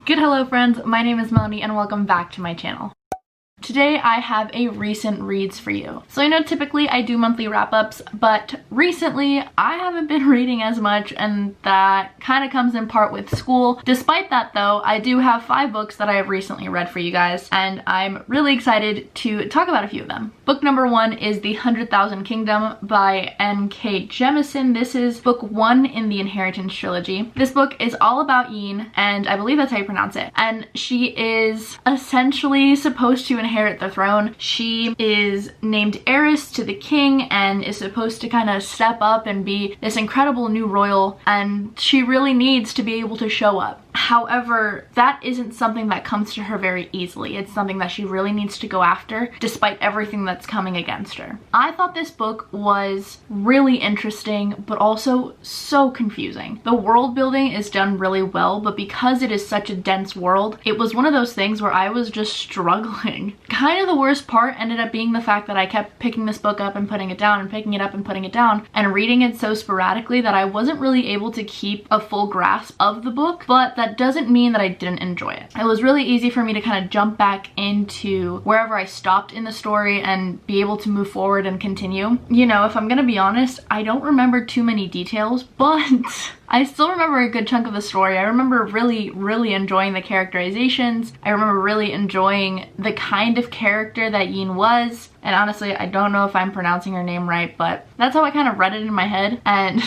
Good hello friends, my name is Melanie and welcome back to my channel. Today I have a recent reads for you. So I know typically I do monthly wrap-ups, but recently I haven't been reading as much, and that kind of comes in part with school. Despite that though, I do have 5 books that I have recently read for you guys, and I'm really excited to talk about a few of them. Book number 1 is The 100,000 Kingdom by N.K. Jemisin. This is book 1 in the Inheritance trilogy. This book is all about Yin, and I believe that's how you pronounce it. And she is essentially supposed to inherit the throne. She is named heiress to the king and is supposed to kind of step up and be this incredible new royal, and she really needs to be able to show up. However, that isn't something that comes to her very easily. It's something that she really needs to go after despite everything that's coming against her. I thought this book was really interesting, but also so confusing. The world building is done really well, but because it is such a dense world, it was one of those things where I was just struggling. Kind of the worst part ended up being the fact that I kept picking this book up and putting it down and picking it up and putting it down and reading it so sporadically that I wasn't really able to keep a full grasp of the book, but that doesn't mean that I didn't enjoy it. It was really easy for me to kind of jump back into wherever I stopped in the story and be able to move forward and continue. You know, if I'm gonna be honest, I don't remember too many details, but I still remember a good chunk of the story. I remember really enjoying the characterizations. I remember really enjoying the kind of character that Yin was. And honestly, I don't know if I'm pronouncing her name right, but that's how I kind of read it in my head, and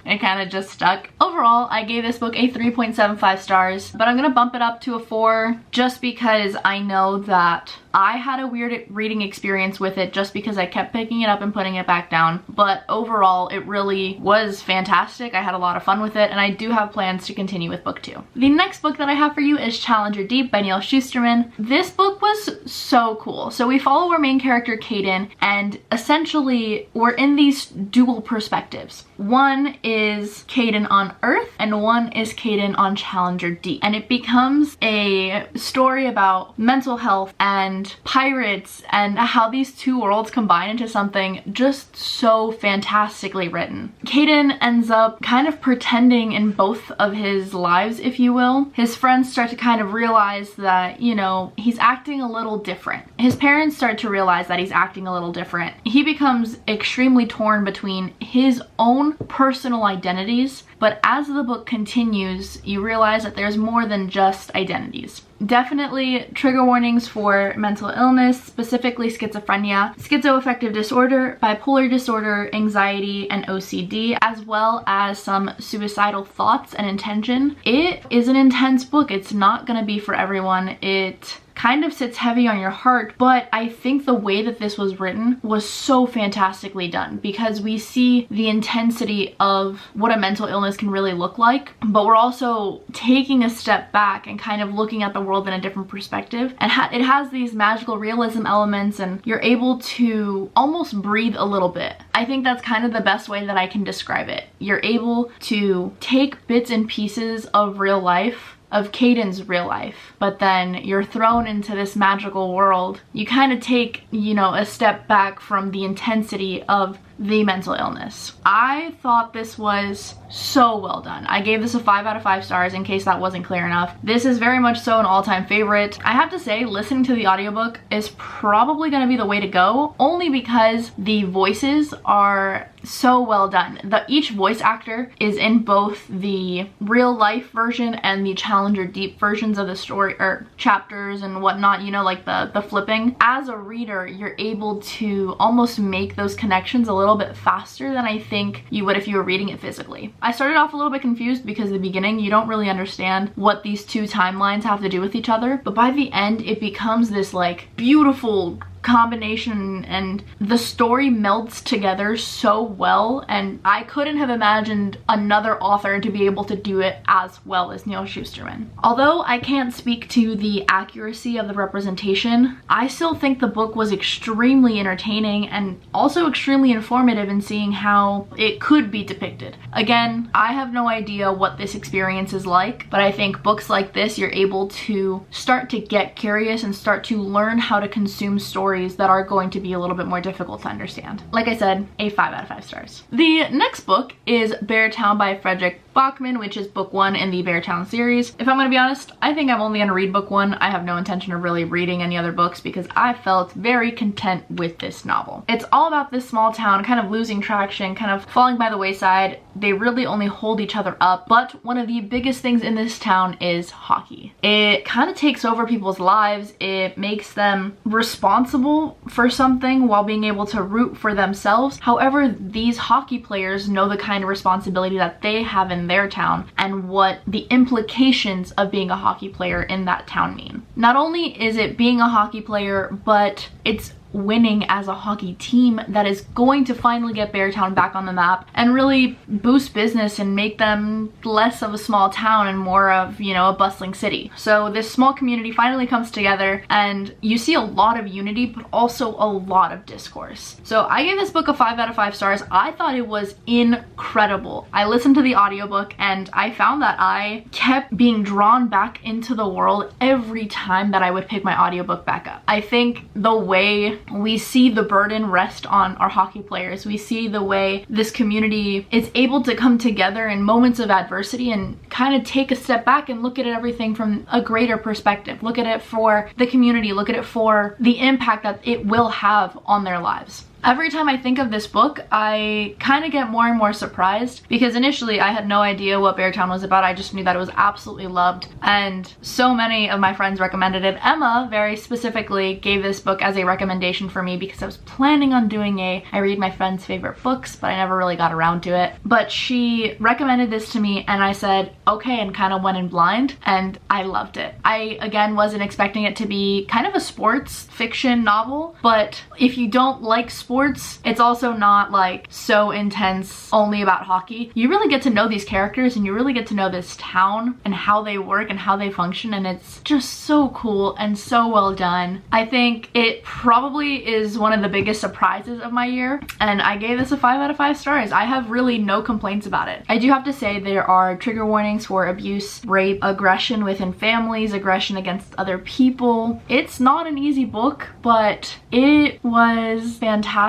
it kind of just stuck. Overall, I gave this book a 3.75 stars, but I'm gonna bump it up to a 4 just because I know that I had a weird reading experience with it just because I kept picking it up and putting it back down. But overall, it really was fantastic. I had a lot of fun with it, and I do have plans to continue with book 2. The next book that I have for you is Challenger Deep by Neal Shusterman. This book was so cool. So we follow our main character, Caden, and essentially we're in these dual perspectives. One is Caden on Earth, and one is Caden on Challenger Deep. And it becomes a story about mental health and pirates and how these two worlds combine into something just so fantastically written. Caden ends up kind of pretending in both of his lives, if you will. His friends start to kind of realize that, you know, he's acting a little different. His parents start to realize that he's acting a little different. He becomes extremely torn between his own personal identities, but as the book continues, you realize that there's more than just identities. Definitely trigger warnings for mental illness, specifically schizophrenia, schizoaffective disorder, bipolar disorder, anxiety, and OCD, as well as some suicidal thoughts and intention. It is an intense book. It's not gonna be for everyone. It kind of sits heavy on your heart, but I think the way that this was written was so fantastically done because we see the intensity of what a mental illness can really look like, but we're also taking a step back and kind of looking at the world in a different perspective. And it has these magical realism elements, and you're able to almost breathe a little bit. I think that's kind of the best way that I can describe it. You're able to take bits and pieces of real life, of Caden's real life, but then you're thrown into this magical world. You kind of take, you know, a step back from the intensity of the mental illness. I thought this was so well done. I gave this a 5 out of 5 stars in case that wasn't clear enough. This is very much so an all-time favorite. I have to say, listening to the audiobook is probably going to be the way to go, only because the voices are so well done. Each voice actor is in both the real life version and the Challenger Deep versions of the story, or chapters and whatnot, you know, like the flipping. As a reader, you're able to almost make those connections a little bit faster than I think you would if you were reading it physically. I started off a little bit confused because at the beginning you don't really understand what these two timelines have to do with each other, but by the end it becomes this like beautiful combination, and the story melts together so well, and I couldn't have imagined another author to be able to do it as well as Neal Shusterman. Although I can't speak to the accuracy of the representation, I still think the book was extremely entertaining and also extremely informative in seeing how it could be depicted. Again, I have no idea what this experience is like, but I think books like this, you're able to start to get curious and start to learn how to consume stories that are going to be a little bit more difficult to understand. Like I said, a 5 out of 5 stars. The next book is Beartown by Fredrick. Bachman, which is book 1 in the Beartown series. If I'm gonna be honest, I think I'm only gonna read book 1. I have no intention of really reading any other books because I felt very content with this novel. It's all about this small town kind of losing traction, kind of falling by the wayside. They really only hold each other up, but one of the biggest things in this town is hockey. It kind of takes over people's lives. It makes them responsible for something while being able to root for themselves. However, these hockey players know the kind of responsibility that they have in their town and what the implications of being a hockey player in that town mean. Not only is it being a hockey player, but it's winning as a hockey team that is going to finally get Beartown back on the map and really boost business and make them less of a small town and more of, you know, a bustling city. So this small community finally comes together and you see a lot of unity, but also a lot of discourse. So I gave this book a 5 out of 5 stars. I thought it was incredible. I listened to the audiobook and I found that I kept being drawn back into the world every time that I would pick my audiobook back up. I think the way we see the burden rest on our hockey players, we see the way this community is able to come together in moments of adversity and kind of take a step back and look at everything from a greater perspective. Look at it for the community, look at it for the impact that it will have on their lives. Every time I think of this book, I kind of get more and more surprised because initially I had no idea what Beartown was about. I just knew that it was absolutely loved and so many of my friends recommended it. Emma very specifically gave this book as a recommendation for me because I was planning on doing I read my friend's favorite books, but I never really got around to it. But she recommended this to me and I said okay and kind of went in blind and I loved it. I again wasn't expecting it to be kind of a sports fiction novel, but if you don't like sports, it's also not like so intense only about hockey. You really get to know these characters and you really get to know this town and how they work and how they function, and it's just so cool and so well done. I think it probably is one of the biggest surprises of my year and I gave this a 5 out of 5 stars. I have really no complaints about it. I do have to say there are trigger warnings for abuse, rape, aggression within families, aggression against other people. It's not an easy book, but it was fantastic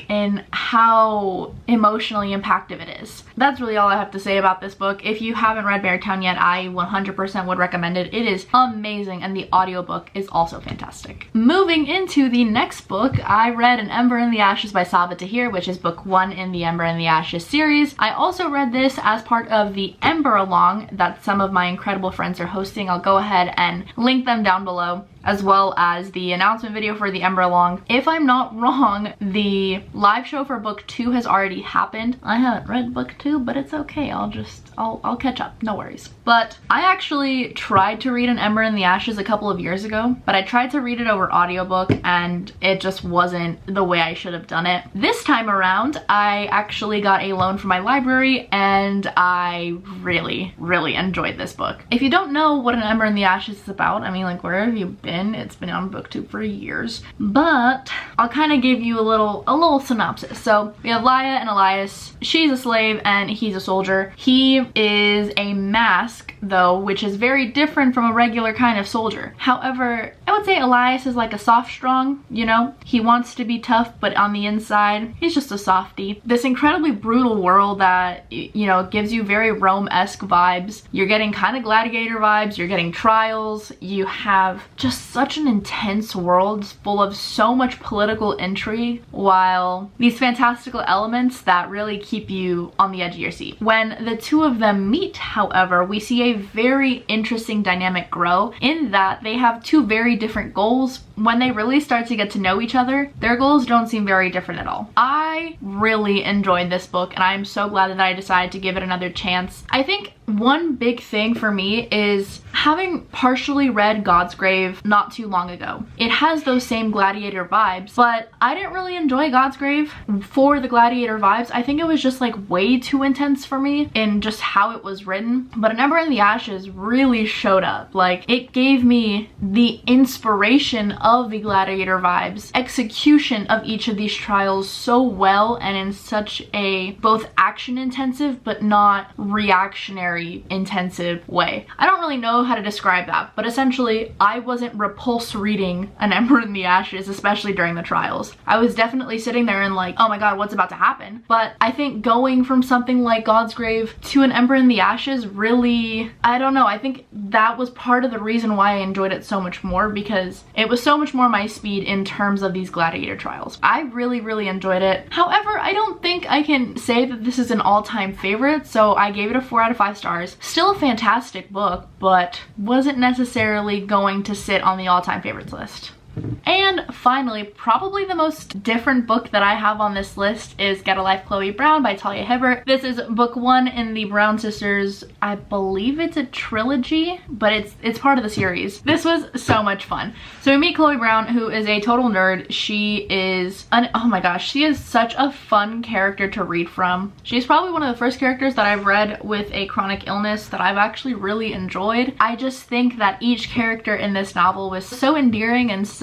in how emotionally impactful it is. That's really all I have to say about this book. If you haven't read Beartown yet, I 100% would recommend it. It is amazing and the audiobook is also fantastic. Moving into the next book, I read An Ember in the Ashes by Sabaa Tahir, which is book 1 in the Ember in the Ashes series. I also read this as part of the Ember Along that some of my incredible friends are hosting. I'll go ahead and link them down below, as well as the announcement video for the Ember Along. If I'm not wrong, the live show for book 2 has already happened. I haven't read book 2, but it's okay. I'll catch up, no worries. But I actually tried to read An Ember in the Ashes a couple of years ago, but I tried to read it over audiobook and it just wasn't the way I should have done it. This time around, I actually got a loan from my library and I really, really enjoyed this book. If you don't know what An Ember in the Ashes is about, I mean, like, where have you been? It's been on booktube for years, but I'll kind of give you a little synopsis. So we have Laya and Elias. She's a slave and he's a soldier. He is a mask though, which is very different from a regular kind of soldier. However, I would say Elias is like a soft strong, you know? He wants to be tough, but on the inside, he's just a softie. This incredibly brutal world that, you know, gives you very Rome-esque vibes. You're getting kind of gladiator vibes, you're getting trials, you have just such an intense world full of so much political intrigue, while these fantastical elements that really keep you on the edge of your seat. When the two of them meet, however, we see a very interesting dynamic grow in that they have two very different goals. When they really start to get to know each other, their goals don't seem very different at all. I really enjoyed this book and I'm so glad that I decided to give it another chance. I think one big thing for me is having partially read God's Grave not too long ago. It has those same gladiator vibes, but I didn't really enjoy God's Grave for the gladiator vibes. I think it was just like way too intense for me in just how it was written. But An Ember in the Ashes really showed up. Like, it gave me the inspiration of the gladiator vibes, execution of each of these trials so well and in such a both action intensive but not reactionary very intensive way. I don't really know how to describe that, but essentially I wasn't repulsed reading An Ember in the Ashes, especially during the trials. I was definitely sitting there and like, oh my god, what's about to happen? But I think going from something like God's Grave to An Ember in the Ashes really, I don't know, I think that was part of the reason why I enjoyed it so much more, because it was so much more my speed in terms of these gladiator trials. I really enjoyed it. However, I don't think I can say that this is an all-time favorite, so I gave it a 4 out of 5 stars. Still a fantastic book, but wasn't necessarily going to sit on the all-time favorites list. And finally, probably the most different book that I have on this list is Get a Life, Chloe Brown by Talia Hibbert. This is book 1 in the Brown sisters, I believe it's a trilogy, but it's part of the series. This was so much fun. So we meet Chloe Brown, who is a total nerd. She is, oh my gosh, she is such a fun character to read from. She's probably one of the first characters that I've read with a chronic illness that I've actually really enjoyed. I just think that each character in this novel was so endearing and so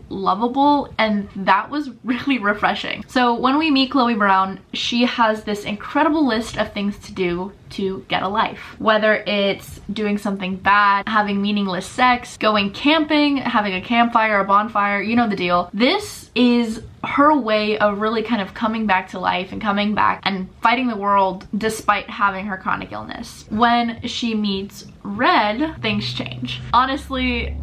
lovable, and that was really refreshing. So when we meet Chloe Brown, she has this incredible list of things to do to get a life. Whether it's doing something bad, having meaningless sex, going camping, having a campfire, a bonfire, you know the deal. This is her way of really kind of coming back to life and coming back and fighting the world despite having her chronic illness. When she meets Red, things change. Honestly,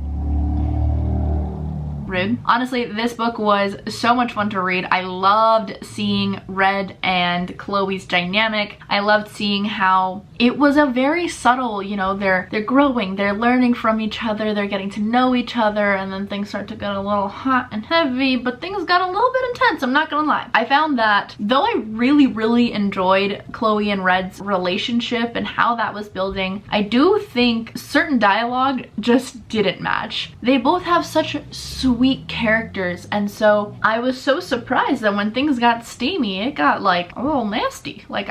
rude. Honestly, this book was so much fun to read. I loved seeing Red and Chloe's dynamic. I loved seeing how it was a very subtle, you know, they're growing, they're learning from each other, they're getting to know each other, and then things start to get a little hot and heavy, but things got a little bit intense, I'm not gonna lie. I found that though I really enjoyed Chloe and Red's relationship and how that was building, I do think certain dialogue just didn't match. They both have such sweet characters, and so I was so surprised that when things got steamy, it got like a little nasty. Like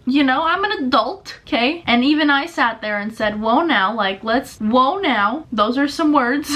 you know, I'm an adult, okay? And even I sat there and said, whoa now, like whoa now, those are some words.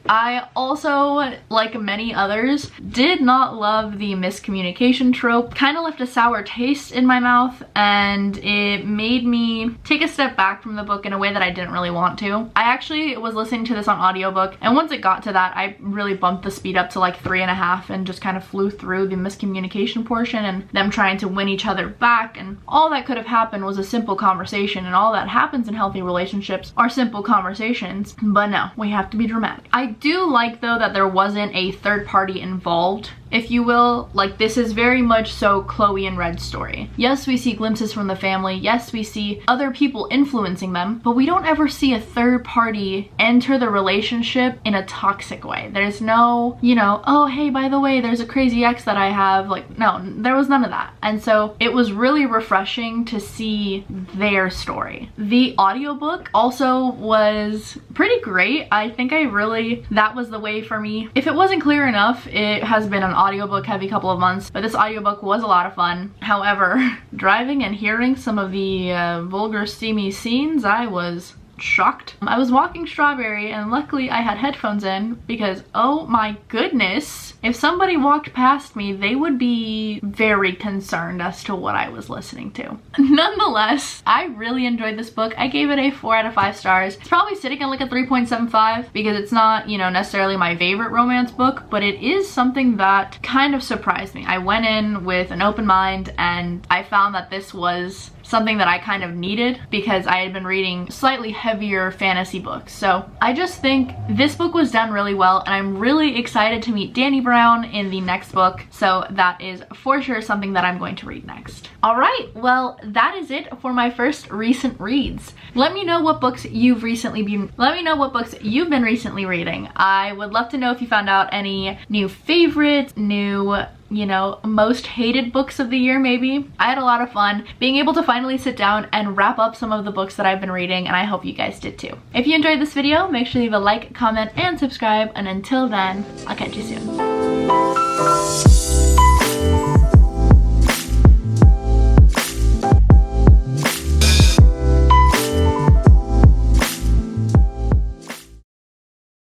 I also, like many others, did not love the miscommunication trope. Kind of left a sour taste in my mouth, and it made me take a step back from the book in a way that I didn't really want to. I actually was listening to this on audiobook, and once it got to that, I really bumped the speed up to like 3.5 and just kind of flew through the miscommunication portion and them trying to win each other back, and all that could have happened was a simple conversation, and all that happens in healthy relationships are simple conversations. But no, we have to be dramatic. I do like though that there wasn't a third party involved, if you will. Like, this is very much so Chloe and Red's story. Yes, we see glimpses from the family. Yes, we see other people influencing them, but we don't ever see a third party enter the relationship in a toxic way. There's no, you know, oh, hey, by the way, there's a crazy ex that I have. Like, no, there was none of that. And so it was really refreshing to see their story. The audiobook also was pretty great. I think that was the way for me. If it wasn't clear enough, it has been an audiobook heavy couple of months, but this audiobook was a lot of fun. However, driving and hearing some of the vulgar steamy scenes, I was shocked. I was walking Strawberry, and luckily I had headphones in, because oh my goodness, if somebody walked past me, they would be very concerned as to what I was listening to. Nonetheless, I really enjoyed this book. I gave it a 4 out of 5 stars. It's probably sitting at like a 3.75 because it's not, you know, necessarily my favorite romance book, but it is something that kind of surprised me. I went in with an open mind, and I found that this was something that I kind of needed because I had been reading slightly heavier fantasy books. So I just think this book was done really well, and I'm really excited to meet Dani Brown in the next book. So that is for sure something that I'm going to read next. All right, well, that is it for my first recent reads. Let me know what books you've been recently reading. I would love to know if you found out any new favorites, new, you know, most hated books of the year maybe. I had a lot of fun being able to finally sit down and wrap up some of the books that I've been reading, and I hope you guys did too. If you enjoyed this video, make sure to leave a like, comment, and subscribe, and until then, I'll catch you soon.